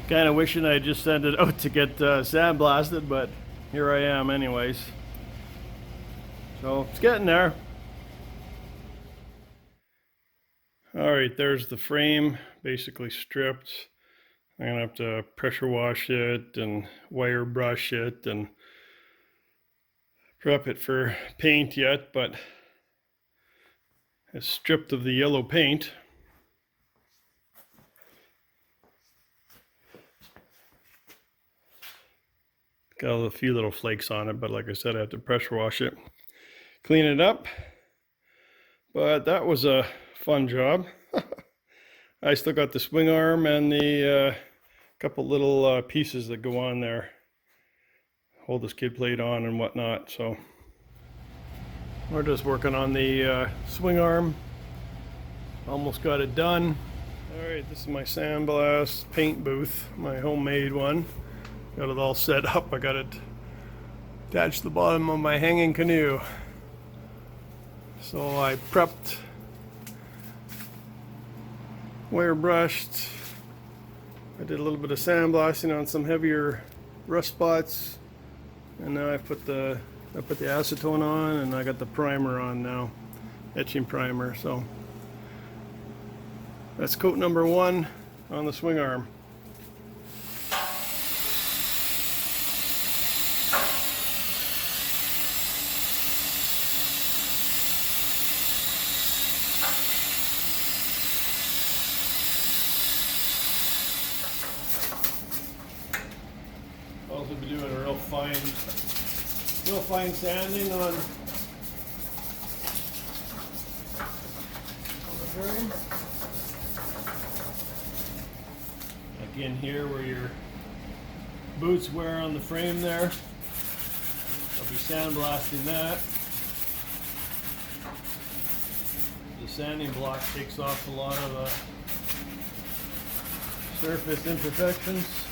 Kind of wishing I just sent it out to get sandblasted, but here I am anyways. So it's getting there. Alright, there's the frame, basically stripped. I'm gonna have to pressure wash it and wire brush it and prep it for paint yet, but it's stripped of the yellow paint. Got a few little flakes on it, but like I said, I have to pressure wash it, clean it up. But that was a fun job. I still got the swing arm and the couple little pieces that go on there, hold the skid plate on and whatnot. So we're just working on the swing arm. Almost got it done. All right, this is my Sandblast paint booth, my homemade one. Got it all set up. I got it attached to the bottom of my hanging canoe. So I prepped, wire brushed. I did a little bit of sandblasting on some heavier rust spots, and now I put the acetone on, and I got the primer on now, etching primer. So that's coat number 1 on the swing arm. Also be doing a real fine sanding on the frame. Like in here where your boots wear on the frame there. I'll be sandblasting that. The sanding block takes off a lot of the surface imperfections.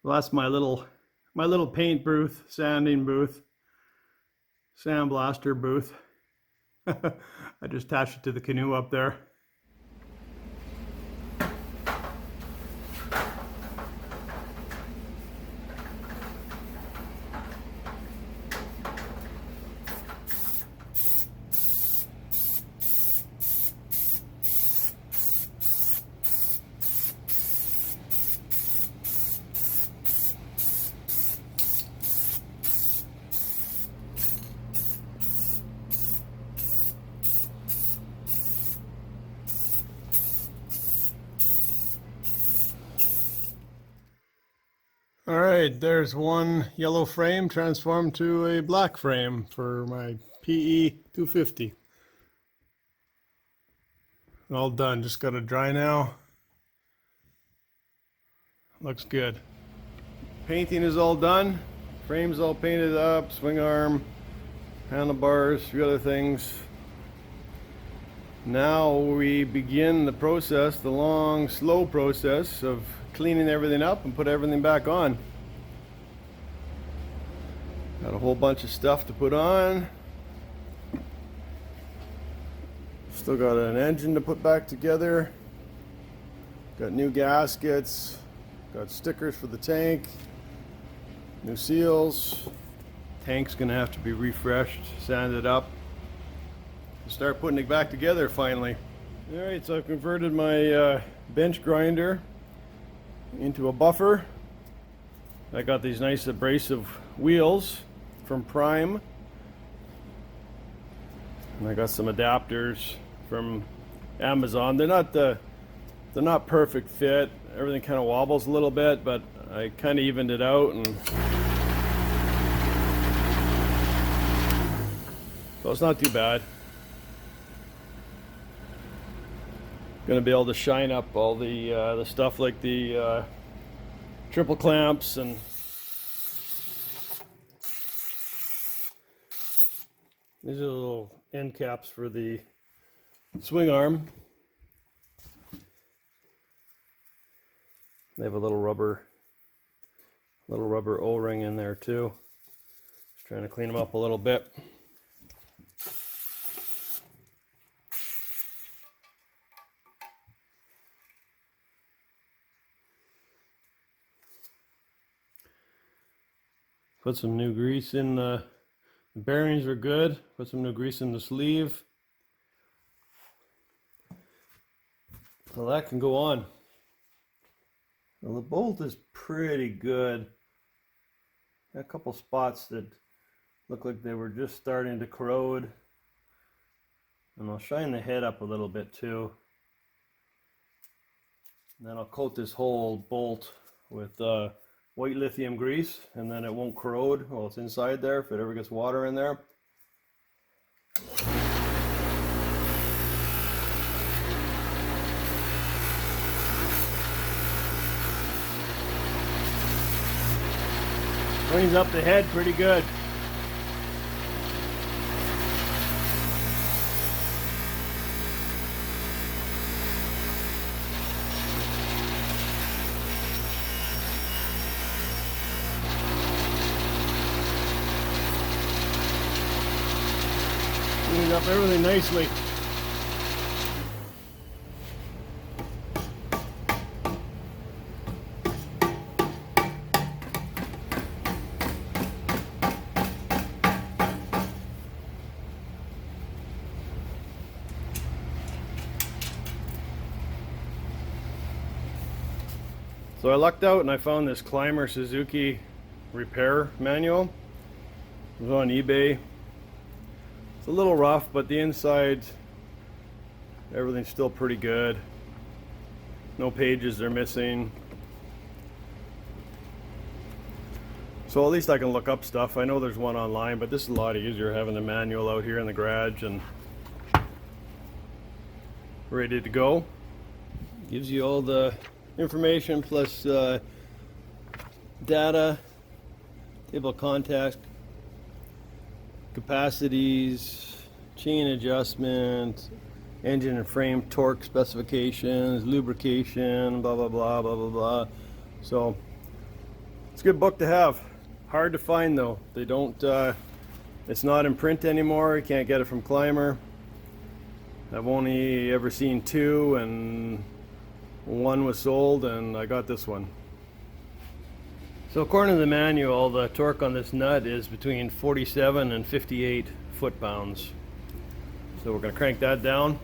Well, that's my little paint booth, sanding booth, sandblaster booth. I just attached it to the canoe up there. All right, there's one yellow frame transformed to a black frame for my pe250. All done, just got to dry now. Looks good. Painting is all done. Frame's all painted up, swing arm, handlebars, a few other things. Now we begin the process, the long, slow process of cleaning everything up and put everything back on. Got a whole bunch of stuff to put on. Still got an engine to put back together. Got new gaskets. Got stickers for the tank. New seals. Tank's gonna have to be refreshed, sanded up. Start putting it back together finally. Alright, so I've converted my bench grinder into a buffer. I got these nice abrasive wheels from Prime, and I got some adapters from Amazon. They're not perfect fit. Everything kind of wobbles a little bit, but I kind of evened it out, and so it's not too bad. Going to be able to shine up all the stuff like the triple clamps, and these are little end caps for the swing arm. They have a little rubber O-ring in there too. Just trying to clean them up a little bit. Put some new grease in the bearings are good. Put some new grease in the sleeve. So that can go on. Well, the bolt is pretty good. Got a couple spots that look like they were just starting to corrode. And I'll shine the head up a little bit too. And then I'll coat this whole bolt with white lithium grease, and then it won't corrode while it's inside there if it ever gets water in there. Cleans up the head pretty good. Cleans up everything nicely. So I lucked out and I found this Climber Suzuki repair manual. It was on eBay. It's a little rough, but the inside, everything's still pretty good. No pages are missing. So at least I can look up stuff. I know there's one online, but this is a lot easier having the manual out here in the garage and ready to go. Gives you all the information plus data, table of contacts, capacities, chain adjustment, engine and frame torque specifications, lubrication, blah blah blah blah blah blah. So it's a good book to have. Hard to find though. They don't it's not in print anymore. You can't get it from Climber. I've only ever seen two, and one was sold, and I got this one. So according to the manual, the torque on this nut is between 47 and 58 foot-pounds. So we're going to crank that down.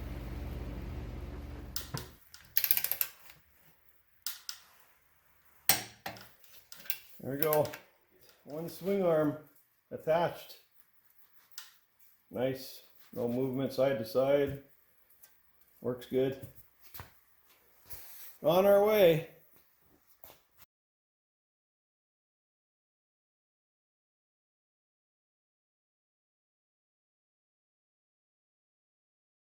There we go. One swing arm attached. Nice. No movement side to side. Works good. On our way.